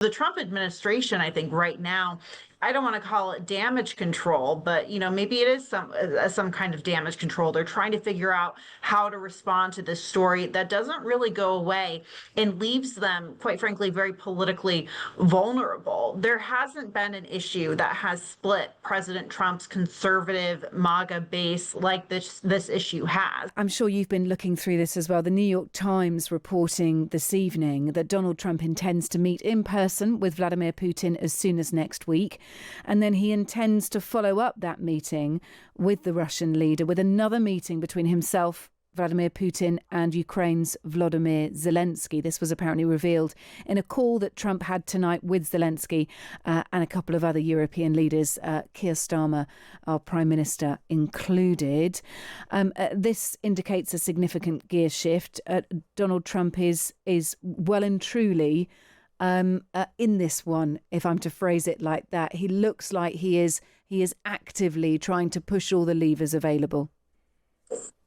The Trump administration, I think right now, I don't want to call it damage control, but maybe it is some kind of damage control. They're trying to figure out how to respond to this story that doesn't really go away and leaves them, quite frankly, very politically vulnerable. There hasn't been an issue that has split President Trump's conservative MAGA base like this issue has. I'm sure you've been looking through this as well. The New York Times reporting this evening that Donald Trump intends to meet in person with Vladimir Putin as soon as next week. And then he intends to follow up that meeting with the Russian leader with another meeting between himself, Vladimir Putin, and Ukraine's Volodymyr Zelensky. This was apparently revealed in a call that Trump had tonight with Zelensky and a couple of other European leaders, Keir Starmer, our Prime Minister, included. This indicates a significant gear shift. Donald Trump is well and truly in this one, if I'm to phrase it like that. He looks like he is actively trying to push all the levers available.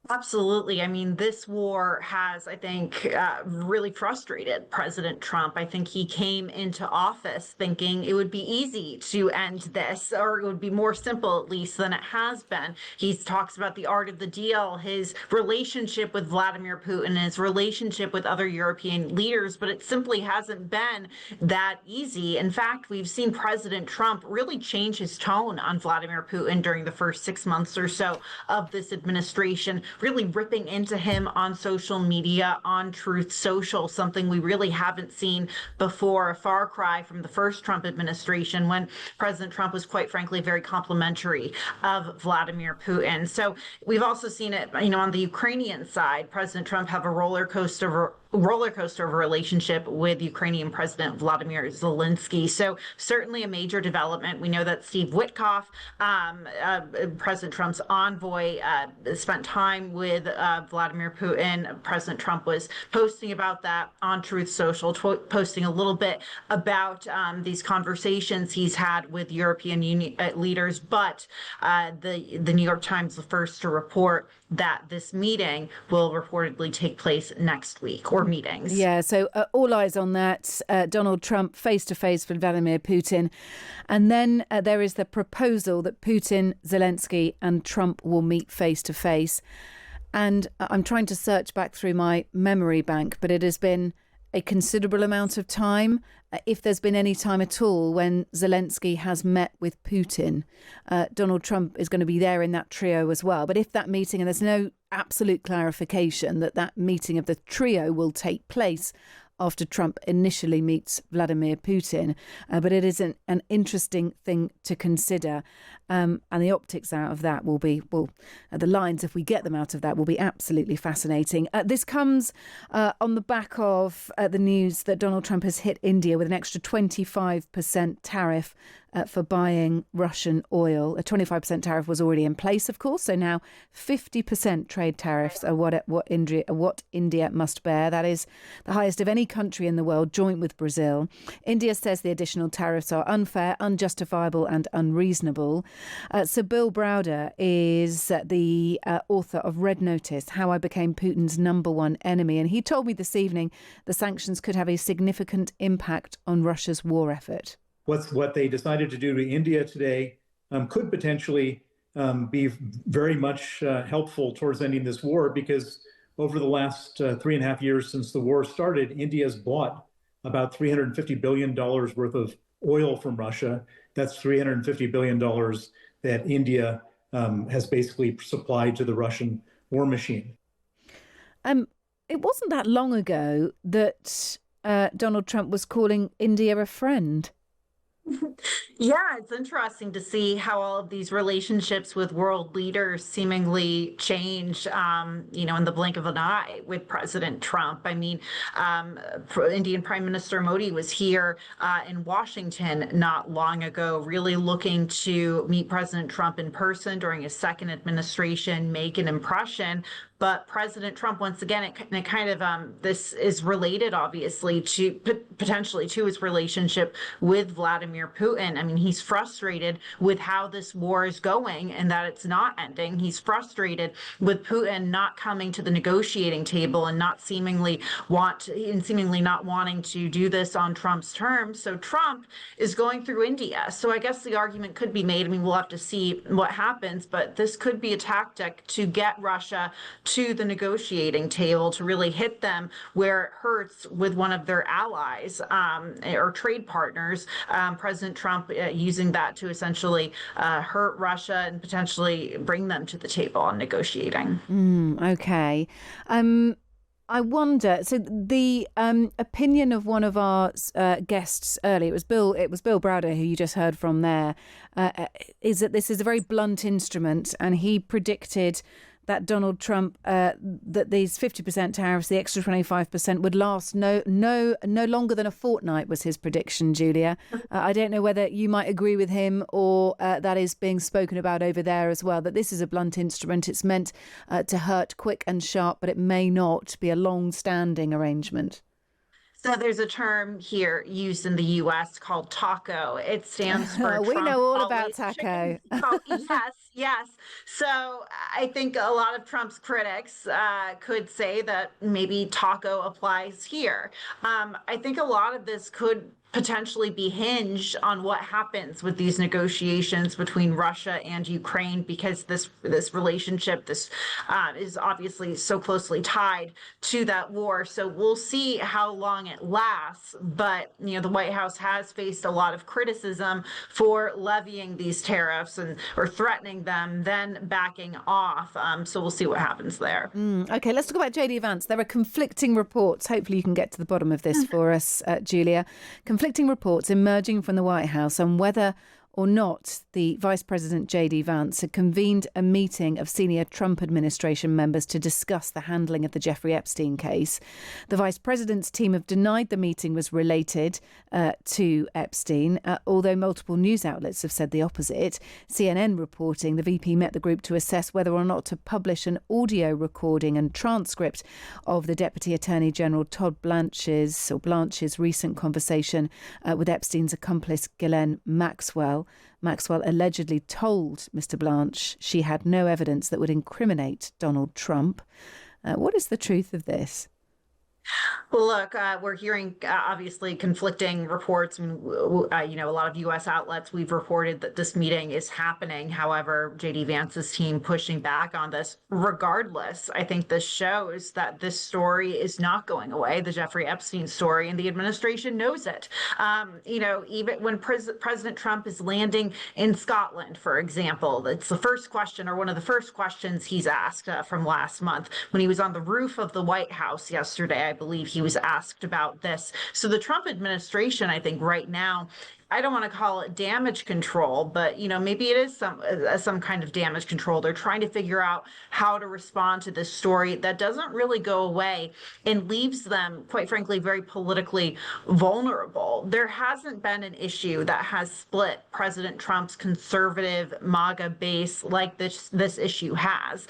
Absolutely. I mean, this war has, I think, really frustrated President Trump. I think he came into office thinking it would be easy to end this, or it would be more simple, at least, than it has been. He talks about the art of the deal, his relationship with Vladimir Putin, his relationship with other European leaders, but it simply hasn't been that easy. In fact, we've seen President Trump really change his tone on Vladimir Putin during the first 6 months or so of this administration, really ripping into him on social media, on Truth Social, something we really haven't seen before, a far cry from the first Trump administration when President Trump was, quite frankly, very complimentary of Vladimir Putin. So we've also seen it, on the Ukrainian side, President Trump have a roller coaster of a relationship with Ukrainian President Vladimir Zelensky. So certainly a major development. We know that Steve Witkoff, President Trump's envoy, spent time with Vladimir Putin. President Trump was posting about that on Truth Social, posting a little bit about these conversations he's had with European Union leaders. But the New York Times was first to report that this meeting will reportedly take place next week, or meetings. Yeah, so all eyes on that. Donald Trump face-to-face with Vladimir Putin. And then there is the proposal that Putin, Zelensky and Trump will meet face-to-face. And I'm trying to search back through my memory bank, but it has been a considerable amount of time, if there's been any time at all, when Zelensky has met with Putin. Donald Trump is going to be there in that trio as well. But if that meeting, and there's no absolute clarification that meeting of the trio will take place after Trump initially meets Vladimir Putin. But it is an interesting thing to consider. And the optics out of that will be, the lines, if we get them out of that, will be absolutely fascinating. This comes on the back of the news that Donald Trump has hit India with an extra 25% tariff for buying Russian oil. A 25% tariff was already in place, of course. So now 50% trade tariffs are what India must bear. That is the highest of any country in the world, joint with Brazil. India says the additional tariffs are unfair, unjustifiable and unreasonable. So Bill Browder is the author of Red Notice, How I Became Putin's Number One Enemy. And he told me this evening the sanctions could have a significant impact on Russia's war effort. What they decided to do to India today could potentially be very much helpful towards ending this war, because over the last 3.5 years since the war started, India's bought about $350 billion worth of oil from Russia. That's $350 billion that India has basically supplied to the Russian war machine. It wasn't that long ago that Donald Trump was calling India a friend. Yeah, it's interesting to see how all of these relationships with world leaders seemingly change, in the blink of an eye with President Trump. I mean, Indian Prime Minister Modi was here in Washington not long ago, really looking to meet President Trump in person during his second administration, make an impression. But President Trump, once again, it kind of this is related, obviously, to potentially to his relationship with Vladimir Putin. I mean, he's frustrated with how this war is going and that it's not ending. He's frustrated with Putin not coming to the negotiating table and not seemingly not wanting to do this on Trump's terms. So Trump is going through India. So I guess the argument could be made. I mean, we'll have to see what happens, but this could be a tactic to get Russia to the negotiating table, to really hit them where it hurts with one of their allies or trade partners. President Trump using that to essentially hurt Russia and potentially bring them to the table on negotiating. Okay. I wonder. So the opinion of one of our guests earlier, it was Bill Browder, who you just heard from there, is that this is a very blunt instrument, and he predicted that Donald Trump, that these 50% tariffs, the extra 25%, would last no longer than a fortnight, was his prediction, Julia. I don't know whether you might agree with him, or that is being spoken about over there as well, that this is a blunt instrument. It's meant to hurt quick and sharp, but it may not be a long-standing arrangement. So there's a term here used in the U.S. called TACO. It stands for we Trump know all about always TACO. Oh, yes. So I think a lot of Trump's critics could say that maybe TACO applies here. I think a lot of this could potentially be hinged on what happens with these negotiations between Russia and Ukraine, because this relationship is obviously so closely tied to that war. So we'll see how long it lasts. But the White House has faced a lot of criticism for levying these tariffs or threatening them, then backing off. So we'll see what happens there. Okay, let's talk about JD Vance. There are conflicting reports. Hopefully you can get to the bottom of this for us, Julia. Conflicting reports emerging from the White House on whether or not the Vice President JD Vance had convened a meeting of senior Trump administration members to discuss the handling of the Jeffrey Epstein case. The Vice President's team have denied the meeting was related to Epstein, although multiple news outlets have said the opposite. CNN reporting the VP met the group to assess whether or not to publish an audio recording and transcript of the Deputy Attorney General Todd Blanche's recent conversation with Epstein's accomplice Ghislaine Maxwell. Maxwell allegedly told Mr. Blanche she had no evidence that would incriminate Donald Trump. What is the truth of this? Well, look, we're hearing obviously conflicting reports. A lot of U.S. outlets, we've reported that this meeting is happening. However, JD Vance's team pushing back on this. Regardless, I think this shows that this story is not going away, the Jeffrey Epstein story, and the administration knows it. Even when President Trump is landing in Scotland, for example, it's the first question, or one of the first questions he's asked from last month when he was on the roof of the White House yesterday. I believe he was asked about this. So the Trump administration, I think right now, I don't want to call it damage control, but maybe it is some kind of damage control. They're trying to figure out how to respond to this story that doesn't really go away and leaves them, quite frankly, very politically vulnerable. There hasn't been an issue that has split President Trump's conservative MAGA base like this issue has.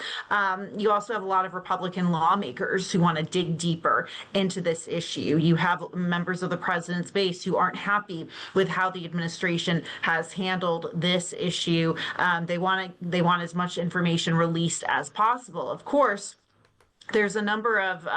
You also have a lot of Republican lawmakers who want to dig deeper into this issue. You have members of the president's base who aren't happy with how the administration has handled this issue. They want as much information released as possible. Of course, there's a number of,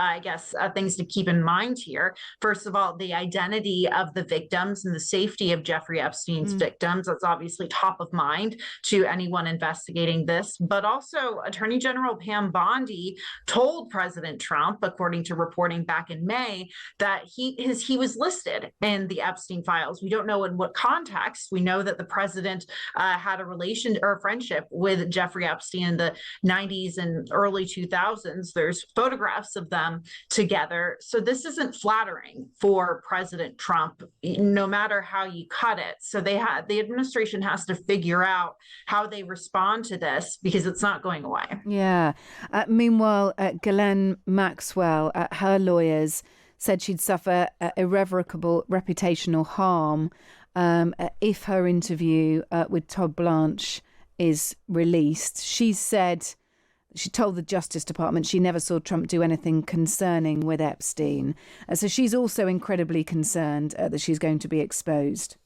things to keep in mind here. First of all, the identity of the victims and the safety of Jeffrey Epstein's victims. That's obviously top of mind to anyone investigating this. But also, Attorney General Pam Bondi told President Trump, according to reporting back in May, that he was listed in the Epstein files. We don't know in what context. We know that the president had a relation or a friendship with Jeffrey Epstein in the 90s and early 2000s. There's photographs of them together. So this isn't flattering for President Trump, no matter how you cut it. So the administration has to figure out how they respond to this, because it's not going away. Yeah. Meanwhile, Ghislaine Maxwell, her lawyers said she'd suffer irrevocable reputational harm if her interview with Todd Blanche is released. She said she told the Justice Department she never saw Trump do anything concerning with Epstein. So she's also incredibly concerned that she's going to be exposed.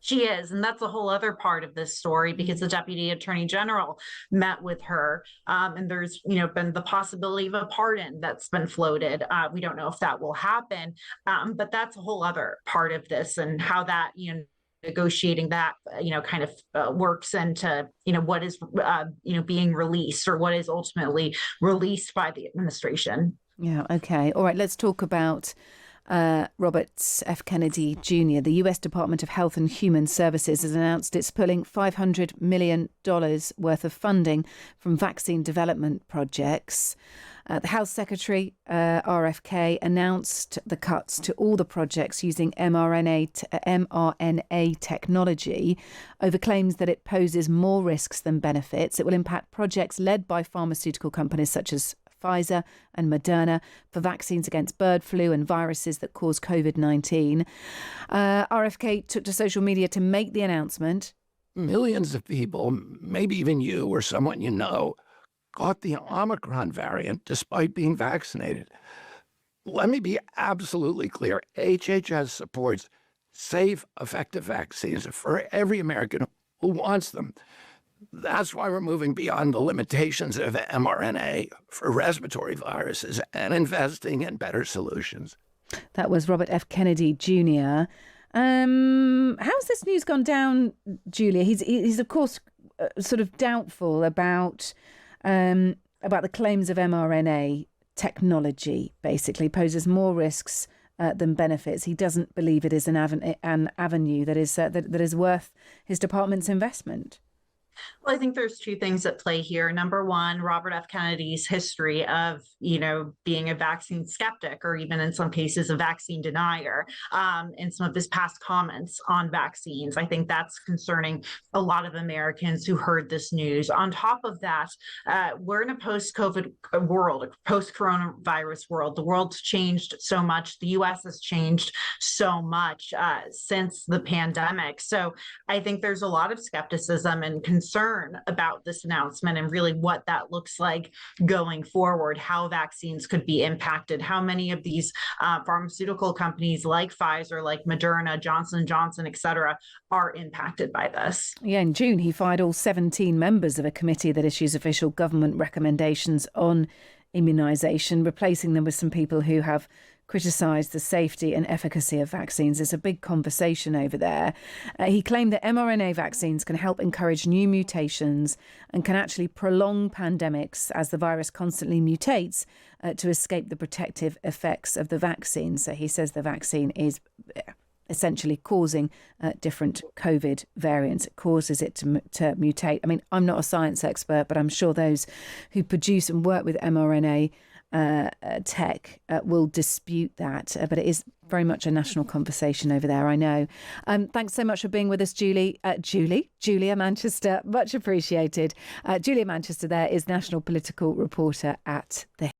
She is. And that's a whole other part of this story because the deputy attorney general met with her. And there's, been the possibility of a pardon that's been floated. We don't know if that will happen. But that's a whole other part of this and how that, negotiating that, kind of works into, what is, being released or what is ultimately released by the administration. Yeah. OK. All right. Let's talk about Robert F. Kennedy Jr. The U.S. Department of Health and Human Services has announced it's pulling $500 million worth of funding from vaccine development projects. The Health Secretary, RFK, announced the cuts to all the projects using mRNA technology over claims that it poses more risks than benefits. It will impact projects led by pharmaceutical companies such as Pfizer and Moderna for vaccines against bird flu and viruses that cause COVID-19. RFK took to social media to make the announcement. Millions of people, maybe even you or someone you know, caught the Omicron variant despite being vaccinated. Let me be absolutely clear. HHS supports safe, effective vaccines for every American who wants them. That's why we're moving beyond the limitations of mRNA for respiratory viruses and investing in better solutions. That was Robert F. Kennedy Jr. How's this news gone down, Julia? He's of course, sort of doubtful about the claims of mRNA technology. Basically, poses more risks than benefits. He doesn't believe it is an avenue that is worth his department's investment. Well, I think there's two things at play here. Number one, Robert F. Kennedy's history of, being a vaccine skeptic or even in some cases a vaccine denier, and some of his past comments on vaccines. I think that's concerning a lot of Americans who heard this news. On top of that, we're in a post-COVID world, a post-coronavirus world. The world's changed so much. The U.S. has changed so much since the pandemic. So I think there's a lot of skepticism and concern about this announcement and really what that looks like going forward, how vaccines could be impacted, how many of these pharmaceutical companies like Pfizer, like Moderna, Johnson & Johnson, et cetera, are impacted by this. Yeah, in June, he fired all 17 members of a committee that issues official government recommendations on immunisation, replacing them with some people who have criticised the safety and efficacy of vaccines. There's a big conversation over there. He claimed that mRNA vaccines can help encourage new mutations and can actually prolong pandemics as the virus constantly mutates to escape the protective effects of the vaccine. So he says the vaccine is essentially causing different COVID variants. It causes it to mutate. I mean, I'm not a science expert, but I'm sure those who produce and work with mRNA tech will dispute that, but it is very much a national conversation over there, I know. Thanks so much for being with us, Julia Manchester, much appreciated. Julia Manchester there is national political reporter at The